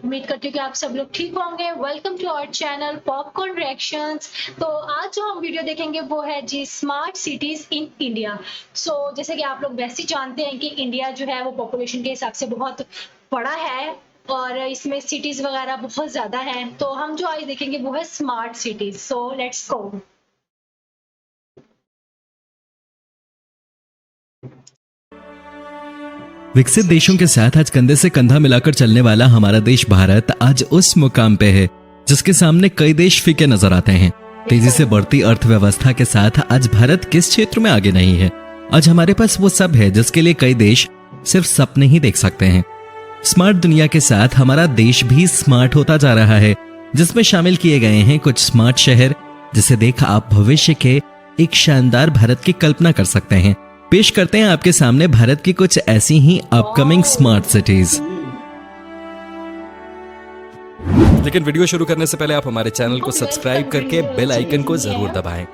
उम्मीद करती हूँ कि आप सब लोग ठीक होंगे। Welcome to our channel popcorn reactions. तो आज जो हम वीडियो देखेंगे वो है जी स्मार्ट सिटीज इन इंडिया। जैसे कि आप लोग वैसे ही जानते हैं कि इंडिया जो है वो पॉपुलेशन के हिसाब से बहुत बड़ा है और इसमें सिटीज वगैरह बहुत ज्यादा है। तो हम जो आज देखेंगे वो है smart cities. So let's go. विकसित देशों के साथ आज कंधे से कंधा मिलाकर चलने वाला हमारा देश भारत आज उस मुकाम पे है जिसके सामने कई देश फीके नजर आते हैं। तेजी से बढ़ती अर्थव्यवस्था के साथ आज भारत किस क्षेत्र में आगे नहीं है। आज हमारे पास वो सब है जिसके लिए कई देश सिर्फ सपने ही देख सकते हैं। स्मार्ट दुनिया के साथ हमारा देश भी स्मार्ट होता जा रहा है, जिसमें शामिल किए गए हैं कुछ स्मार्ट शहर जिसे देख आप भविष्य के एक शानदार भारत की कल्पना कर सकते हैं। पेश करते हैं आपके सामने भारत की कुछ ऐसी ही अपकमिंग स्मार्ट सिटीज। लेकिन वीडियो शुरू करने से पहले आप हमारे चैनल को सब्सक्राइब करके बेल आइकन को जरूर दबाएं।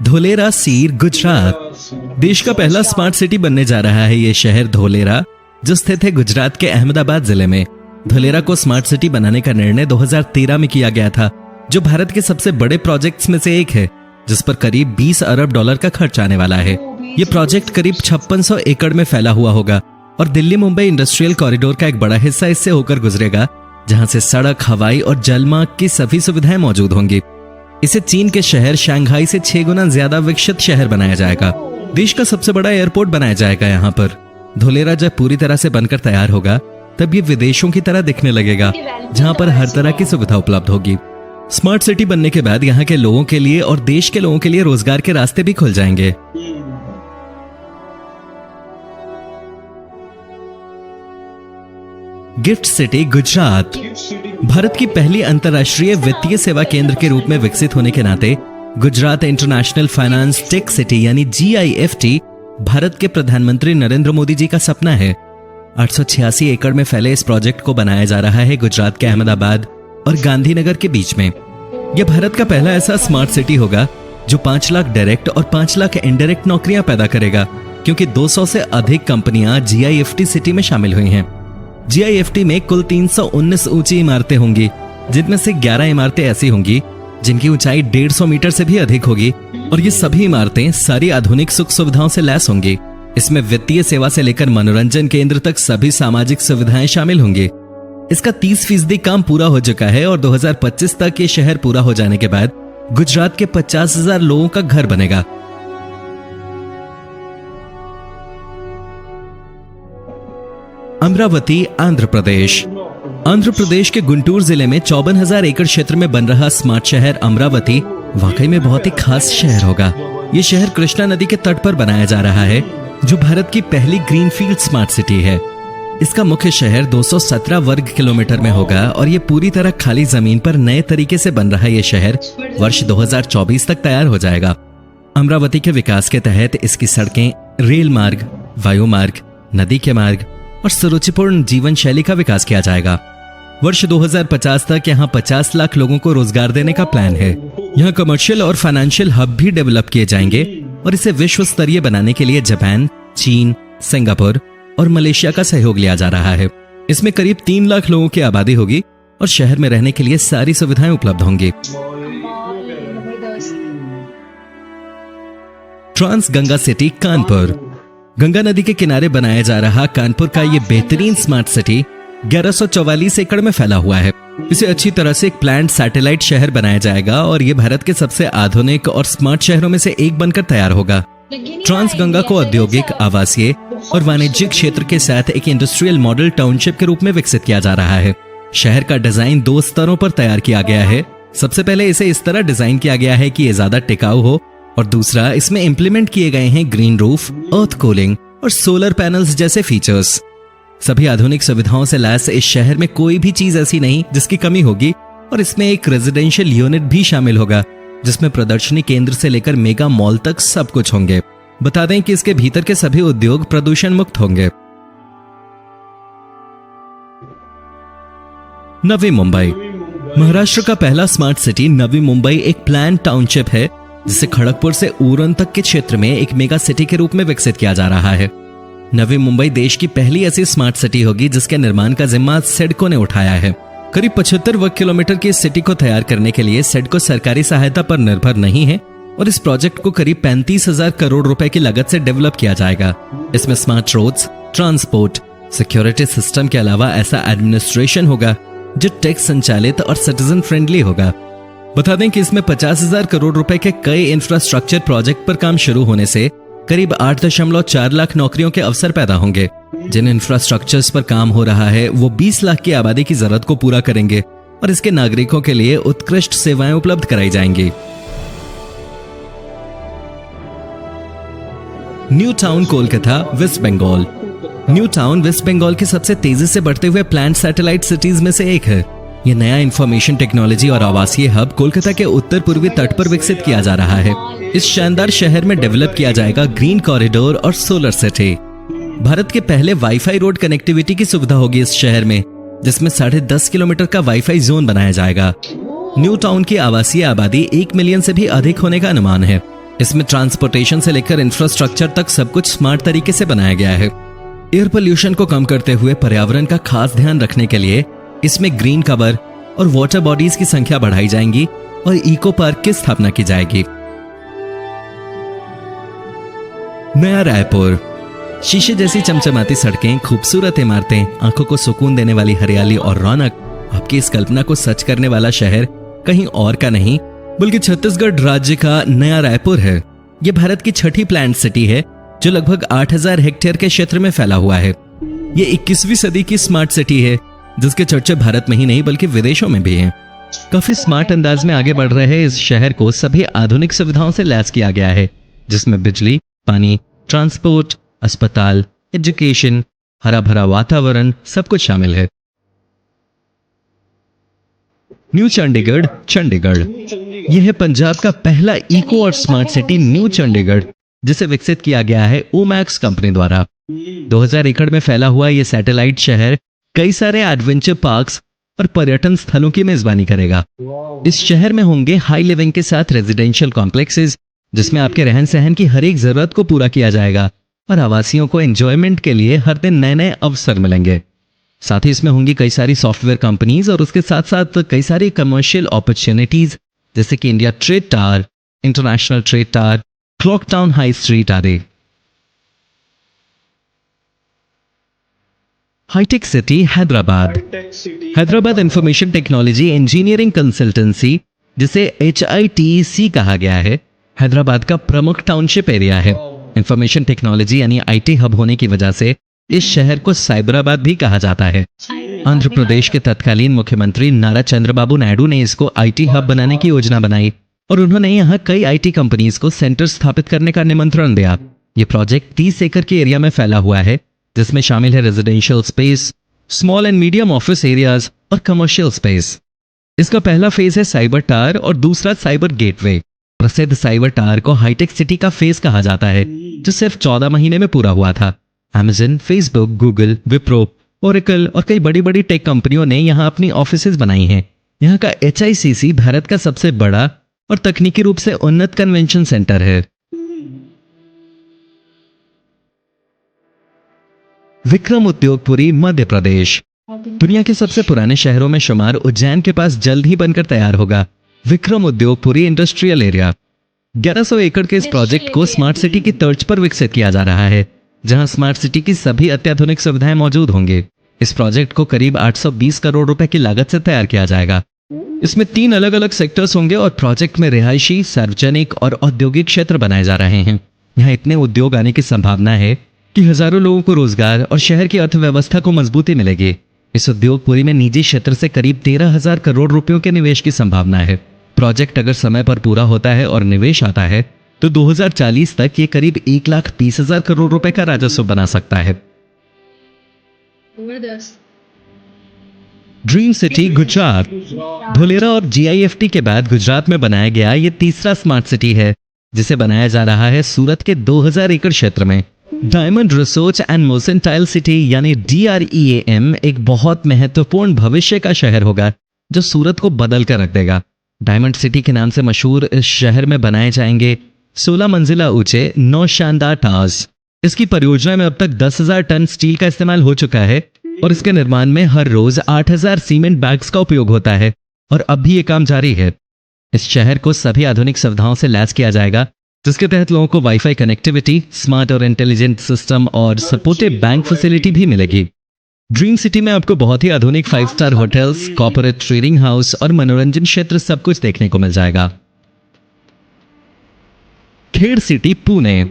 धोलेरा सीर गुजरात देश का पहला स्मार्ट सिटी बनने जा रहा है। ये शहर धोलेरा जो स्थित है गुजरात के अहमदाबाद जिले में। धोलेरा को स्मार्ट सिटी बनाने का निर्णय 2013 में किया गया था, जो भारत के सबसे बड़े प्रोजेक्ट्स में से एक है, जिस पर करीब 20 अरब डॉलर का खर्च आने वाला है। ये प्रोजेक्ट करीब 5600 एकड़ में फैला हुआ होगा और दिल्ली मुंबई इंडस्ट्रियल कॉरिडोर का एक बड़ा हिस्सा इससे होकर गुजरेगा, जहां से सड़क, हवाई और जलमार्ग की सभी सुविधाएं मौजूद होंगी। इसे चीन के शहर शंघाई से 6 गुना ज्यादा विकसित शहर बनाया जाएगा। देश का सबसे बड़ा एयरपोर्ट बनाया जाएगा यहाँ पर। धोलेरा जब पूरी तरह से बनकर तैयार होगा तब ये विदेशों की तरह दिखने लगेगा, जहाँ पर हर तरह की सुविधा उपलब्ध होगी। स्मार्ट सिटी बनने के बाद यहाँ के लोगों के लिए और देश के लोगों के लिए रोजगार के रास्ते भी खुल जाएंगे। गिफ्ट सिटी गुजरात भारत की पहली अंतर्राष्ट्रीय वित्तीय सेवा केंद्र के रूप में विकसित होने के नाते Gujarat international finance tech city यानी GIFT भारत के प्रधानमंत्री नरेंद्र मोदी जी का सपना है। 886 एकड़ में फैले इस प्रोजेक्ट को बनाया जा रहा है गुजरात के अहमदाबाद और गांधीनगर के बीच में। यह भारत का पहला ऐसा स्मार्ट सिटी होगा जो 5 लाख डायरेक्ट और 5 लाख इनडायरेक्ट नौकरियां पैदा करेगा, क्योंकि 200 से अधिक कंपनियां GIFT सिटी में शामिल हुई हैं। GIFT में कुल 319 ऊंची इमारतें होंगी, जिनमें से 11 इमारतें ऐसी होंगी जिनकी ऊंचाई 150 मीटर से भी अधिक होगी और ये सभी इमारतें सारी आधुनिक सुख सुविधाओं से लैस होंगी। इसमें वित्तीय सेवा से लेकर मनोरंजन केंद्र तक सभी सामाजिक सुविधाएं शामिल होंगी। इसका 30% काम पूरा हो चुका है और 2025 तक ये शहर पूरा हो जाने के बाद गुजरात के 50,000 लोगों का घर बनेगा। अमरावती आंध्र प्रदेश आंध्र प्रदेश के गुंटूर जिले में 54,000 एकड़ क्षेत्र में बन रहा स्मार्ट शहर अमरावती वाकई में बहुत ही खास शहर होगा। ये शहर कृष्णा नदी के तट पर बनाया जा रहा है, जो भारत की पहली ग्रीनफील्ड स्मार्ट सिटी है। इसका मुख्य शहर 217 वर्ग किलोमीटर में होगा और ये पूरी तरह खाली जमीन पर नए तरीके से बन रहा ये शहर वर्ष 2024 तक तैयार हो जाएगा। अमरावती के विकास के तहत इसकी सड़कें, रेल मार्ग, वायु मार्ग, नदी के मार्ग और सुरुचिपूर्ण जीवन शैली का विकास किया जाएगा। वर्ष 2050 तक यहाँ 50 लाख लोगों को रोजगार देने का प्लान है। यहाँ कमर्शियल और फाइनेंशियल हब भी डेवलप किए जाएंगे और इसे विश्व स्तरीय बनाने के लिए जापान, चीन, सिंगापुर और मलेशिया का सहयोग लिया जा रहा है। इसमें करीब 3 लाख लोगों की आबादी होगी और शहर में रहने के लिए सारी सुविधाएं उपलब्ध होंगी। ट्रांस गंगा सिटी कानपुर गंगा नदी के किनारे बनाया जा रहा कानपुर का ये बेहतरीन स्मार्ट सिटी 1144 एकड़ में फैला हुआ है। इसे अच्छी तरह से एक प्लान्ड सैटेलाइट शहर बनाया जाएगा और ये भारत के सबसे आधुनिक और स्मार्ट शहरों में से एक बनकर तैयार होगा। ट्रांस गंगा को औद्योगिक, आवासीय और वाणिज्यिक क्षेत्र के साथ एक इंडस्ट्रियल मॉडल टाउनशिप के रूप में विकसित किया जा रहा है। शहर का डिजाइन 2 स्तरों पर तैयार किया गया है। सबसे पहले इसे इस तरह डिजाइन किया गया है कि ये ज्यादा टिकाऊ हो और दूसरा, इसमें इंप्लीमेंट किए गए हैं ग्रीन रूफ, अर्थ कूलिंग और सोलर पैनल्स जैसे फीचर्स। सभी आधुनिक सुविधाओं से लैस इस शहर में कोई भी चीज ऐसी नहीं जिसकी कमी होगी और इसमें एक रेजिडेंशियल यूनिट भी शामिल होगा, जिसमें प्रदर्शनी केंद्र से लेकर मेगा मॉल तक सब कुछ होंगे। बता दें कि इसके भीतर के सभी उद्योग प्रदूषण मुक्त होंगे। नवी मुंबई महाराष्ट्र का पहला स्मार्ट सिटी नवी मुंबई एक प्लान टाउनशिप है, जिसे खड़गपुर से उरण तक के क्षेत्र में एक मेगा सिटी के रूप में विकसित किया जा रहा है। नवी मुंबई देश की पहली ऐसी स्मार्ट सिटी होगी जिसके निर्माण का जिम्मा सिडको ने उठाया है। करीब 75 वर्ग किलोमीटर की इस सिटी को तैयार करने के लिए सिडको सरकारी सहायता पर निर्भर नहीं है और इस प्रोजेक्ट को करीब 35,000 करोड़ रुपए की लागत से डेवलप किया जाएगा। इसमें smart roads, transport, security system के अलावा ऐसा एडमिनिस्ट्रेशन होगा जो टैक्स संचालित और सिटीजन फ्रेंडली होगा। बता दें कि इसमें 50,000 करोड़ रुपए के कई इंफ्रास्ट्रक्चर प्रोजेक्ट पर काम शुरू होने से करीब 8.4 लाख नौकरियों के अवसर पैदा होंगे। जिन इंफ्रास्ट्रक्चर्स पर काम हो रहा है वो 20 लाख की आबादी की जरूरत को पूरा करेंगे और इसके नागरिकों के लिए उत्कृष्ट सेवाएं उपलब्ध कराई जाएंगी। New Town Kolkata, West Bengal. New Town West Bengal की सबसे तेजी से बढ़ते हुए प्लान्ड सैटेलाइट सिटीज में से एक है। यह नया इंफॉर्मेशन टेक्नोलॉजी और आवासीय हब कोलकाता के उत्तर पूर्वी तट पर विकसित किया जा रहा है। इस शानदार शहर में डेवलप किया जाएगा ग्रीन कॉरिडोर और सोलर सिटी। भारत के पहले वाईफाई रोड कनेक्टिविटी की सुविधा होगी इस शहर में, जिसमें 10.5 किलोमीटर का वाईफाई जोन बनाया जाएगा। न्यू टाउन की आवासीय आबादी 1 मिलियन से भी अधिक होने का अनुमान है। इसमें ट्रांसपोर्टेशन से लेकर इंफ्रास्ट्रक्चर तक सब कुछ स्मार्ट तरीके से बनाया गया है। एयर पोल्यूशन को कम करते हुए पर्यावरण का खास ध्यान रखने के लिए इसमें ग्रीन कवर और वाटर बॉडीज की संख्या बढ़ाई जाएंगी और इको पार्क की स्थापना की जाएगी। नया रायपुर। शीशे जैसी चमचमाती सड़कें, खूबसूरत इमारतें, आंखों को सुकून देने वाली हरियाली और रौनक, आपकी इस कल्पना को सच करने वाला शहर कहीं और का नहीं बल्कि छत्तीसगढ़ राज्य का नया रायपुर है। यह भारत की छठी प्लान्ड सिटी है जो लगभग 8,000 हेक्टेयर के क्षेत्र में फैला हुआ है। यह 21वीं सदी की स्मार्ट सिटी है जिसके चर्चे भारत में ही नहीं बल्कि विदेशों में भी हैं। काफी स्मार्ट अंदाज में आगे बढ़ रहे इस शहर को सभी आधुनिक सुविधाओं से लैस किया गया है, जिसमें बिजली, पानी, ट्रांसपोर्ट, अस्पताल, एजुकेशन, हरा भरा वातावरण सब कुछ शामिल है। न्यू चंडीगढ़, चंडीगढ़। यह है पंजाब का पहला इको और स्मार्ट सिटी न्यू चंडीगढ़, जिसे विकसित किया गया है ओमैक्स कंपनी द्वारा। 2000 एकड़ में फैला हुआ यह सैटेलाइट शहर कई सारे एडवेंचर पार्क्स और पर्यटन स्थलों की मेजबानी करेगा। इस शहर में होंगे हाई लिविंग के साथ रेजिडेंशियल कॉम्प्लेक्सेस, जिसमें आपके रहन सहन की हर एक जरूरत को पूरा किया जाएगा और आवासियों को एंजॉयमेंट के लिए हर दिन नए नए अवसर मिलेंगे। साथ ही इसमें होंगी कई सारी सॉफ्टवेयर कंपनीज और उसके साथ साथ कई सारी कमर्शियल अपॉर्चुनिटीज, जैसे कि India trade tower, international trade tower, clock town high street आदि। Hitech city Hyderabad. Hyderabad information technology engineering consultancy, जिसे HITC कहा गया है, हैदराबाद का प्रमुख टाउनशिप एरिया है। इंफॉर्मेशन टेक्नोलॉजी यानी IT हब होने की वजह से इस शहर को साइबराबाद भी कहा जाता है। आंध्र प्रदेश के तत्कालीन मुख्यमंत्री नारा चंद्रबाबू नायडू ने इसको IT हब बनाने की योजना बनाई और उन्होंने यहाँ कई IT कंपनीज को सेंटर स्थापित करने का निमंत्रण दिया। ये प्रोजेक्ट 30 एकड़ के एरिया में फैला हुआ है, जिसमें शामिल है residential space, small and medium office areas और कमर्शियल स्पेस। इसका पहला फेज है साइबर टावर और दूसरा साइबर गेटवे। प्रसिद्ध साइबर टावर को हाईटेक सिटी का फेज कहा जाता है, जो सिर्फ 14 महीने में पूरा हुआ था। Amazon, Facebook, Google, Wipro, Oracle और कई बड़ी बड़ी टेक कंपनियों ने यहाँ अपनी ऑफिसेज बनाई हैं। यहाँ का HICC भारत का सबसे बड़ा और तकनीकी रूप से उन्नत कन्वेंशन सेंटर है। विक्रम उद्योगपुरी, मध्य प्रदेश। दुनिया के सबसे पुराने शहरों में शुमार उज्जैन के पास जल्द ही बनकर तैयार होगा विक्रम उद्योगपुरी इंडस्ट्रियल एरिया। 1100 एकड़ के इस प्रोजेक्ट को स्मार्ट सिटी की तर्ज पर विकसित किया जा रहा है, जहां स्मार्ट सिटी की सभी अत्याधुनिक सुविधाएं मौजूद होंगे। इस प्रोजेक्ट को करीब 820 करोड़ रुपए की लागत से तैयार किया जाएगा। इसमें 3 अलग अलग सेक्टर्स होंगे और प्रोजेक्ट में रिहायशी, सार्वजनिक और औद्योगिक क्षेत्र बनाए जा रहे हैं। यहाँ इतने उद्योग आने की संभावना है कि हजारों लोगों को रोजगार और शहर की अर्थव्यवस्था को मजबूती मिलेगी। इस उद्योगपुरी में निजी क्षेत्र से करीब 13,000 करोड़ रुपयों के निवेश की संभावना है। प्रोजेक्ट अगर समय पर पूरा होता है और निवेश आता है तो 2040 तक ये करीब 1,30,000 करोड़ रुपए का राजस्व बना सकता है। Dream city, Gujarat. धोलेरा और GIFT के बाद गुजरात में बनाया गया ये तीसरा स्मार्ट सिटी है, जिसे बनाया जा रहा है सूरत के 2000 एकड़ क्षेत्र में। Diamond resource and mercantile city यानी DREAM एक बहुत महत्वपूर्ण भविष्य का शहर होगा जो सूरत को बदल कर रख देगा। डायमंड सिटी के नाम से मशहूर इस शहर में बनाए जाएंगे 16 मंजिला ऊंचे 9 शानदार टावर्स, इसकी परियोजना में अब तक 10,000 टन स्टील का इस्तेमाल हो चुका है और इसके निर्माण में हर रोज 8,000 सीमेंट बैग्स का उपयोग होता है और अब भी ये काम जारी है। इस शहर को सभी आधुनिक सुविधाओं से लैस किया जाएगा, जिसके तहत लोगों को वाईफाई कनेक्टिविटी, स्मार्ट और इंटेलिजेंट सिस्टम और सपोर्टिव बैंक फैसिलिटी भी मिलेगी। ड्रीम सिटी में आपको बहुत ही आधुनिक 5 star hotels, corporate trading house और मनोरंजन क्षेत्र सब कुछ देखने को मिल जाएगा। खेड़ सिटी पुणे।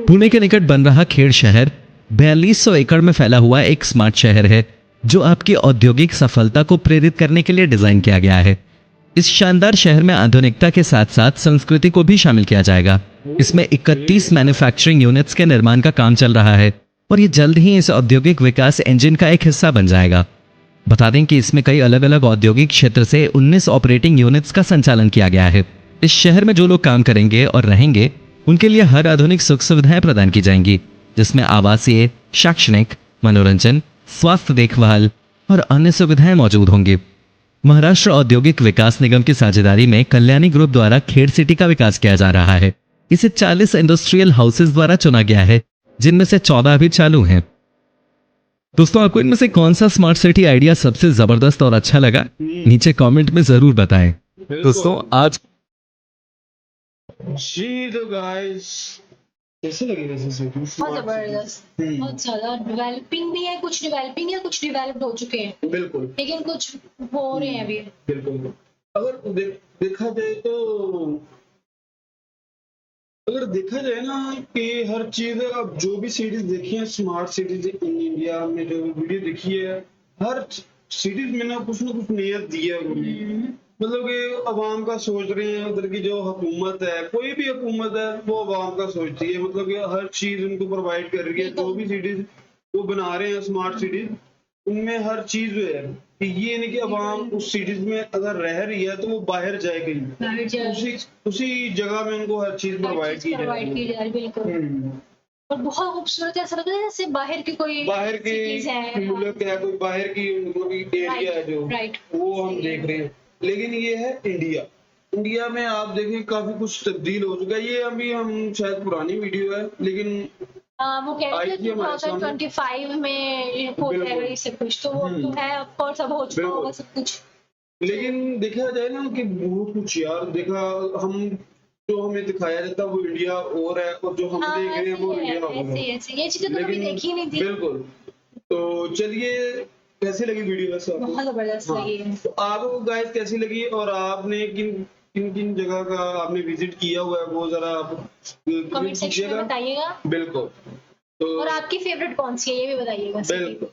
पुणे के निकट बन रहा खेड़ शहर 4200 एकड़ में फैला हुआ एक स्मार्ट शहर है जो आपकी औद्योगिक सफलता को प्रेरित करने के लिए डिजाइन किया गया है। इस शानदार शहर में आधुनिकता के साथ साथ संस्कृति को भी शामिल किया जाएगा। इसमें 31 मैन्युफैक्चरिंग यूनिट्स के निर्माण का काम चल रहा है और ये जल्द ही इस औद्योगिक विकास इंजन का एक हिस्सा बन जाएगा। बता दें कि इसमें कई अलग अलग औद्योगिक क्षेत्र से 19 ऑपरेटिंग यूनिट्स का संचालन किया गया है। इस शहर में जो लोग काम करेंगे और रहेंगे उनके लिए हर आधुनिक सुख सुविधाएं प्रदान की जाएंगी, जिसमें आवासीय, शैक्षणिक, मनोरंजन, स्वास्थ्य देखभाल और अन्य सुविधाएं मौजूद होंगी। महाराष्ट्र औद्योगिक विकास निगम की साझेदारी में कल्याणी ग्रुप द्वारा खेड़ सिटी का विकास किया जा रहा है। इसे 40 इंडस्ट्रियल हाउसेस द्वारा चुना गया है, जिनमें से 14 अभी चालू हैं। दोस्तों, आपको इनमें से कौन सा स्मार्ट सिटी आइडिया सबसे जबरदस्त और अच्छा लगा, नीचे कमेंट में जरूर बताएं। दोस्तों, आज जी तो गाइस कैसे लगी वैसे सिटी? बहुत जबरदस्त, बहुत ज्यादा डेवलपिंग भी है, कुछ डेवलपिंग है, कुछ डेवलप्ड हो चुके हैं, बिल्कुल लेकिन कुछ हो रहे हैं अभी। बिल्कुल। अगर देखा जाए तो अगर देखा जाए ना कि हर चीज, अब जो भी सीरीज देखी है स्मार्ट सिटीज इन इंडिया में, जो वीडियो देखी है, हर सीरीज में ना कुछ नियत दी है उन्होंने। मतलब कि अवाम का सोच रहे हैं, उधर की जो हुकूमत है, कोई भी हुकूमत है, वो अवाम का सोचती है। मतलब कि हर चीज उनको प्रोवाइड कर रही है। जो भी सिटीज वो बना रहे हैं स्मार्ट सिटीज, उनमें हर चीज है कि ये नहीं कि अवाम उस सिटीज में अगर रह रही है तो वो बाहर जाए कहीं, उसी जगह में उनको हर चीज प्रोवाइड की जाए। बिल्कुल। और बहुत खूबसूरत है, ऐसा लगता है जैसे बाहर की कोई बाहर की cities है। मुल्क है, कोई बाहर की मतलब एरिया है जो राइट। वो हम देख रहे हैं। लेकिन ये है इंडिया। इंडिया में आप देखें काफी कुछ तब्दील हो चुका है। ये अभी हम शायद पुरानी वीडियो है, लेकिन वो कह रहे थे 2025 में हो जाएगा ये सब कुछ, तो वो तो है, ऑफ कोर्स अब हो चुका होगा सब कुछ। लेकिन देखा जाए ना कि बहुत कुछ यार देखा, हम जो हमें दिखाया जाता है वो इंडिया और है, और जो हम देख रहे हैं वो इंडिया और है। ऐसे ये चीजें तो कभी देखी नहीं थी। बिल्कुल। तो चलिए, कैसी लगी वीडियो वैसे आपको? बहुत जबरदस्त लगी है। तो आपको गाइस कैसी लगी, और आपने किन किन किन जगह का आपने विजिट किया हुआ है वो जरा आप कमेंट सेक्शन में बताइएगा। बिल्कुल। तो और आपकी फेवरेट कौन सी है ये भी बताइएगा। बिल्कुल।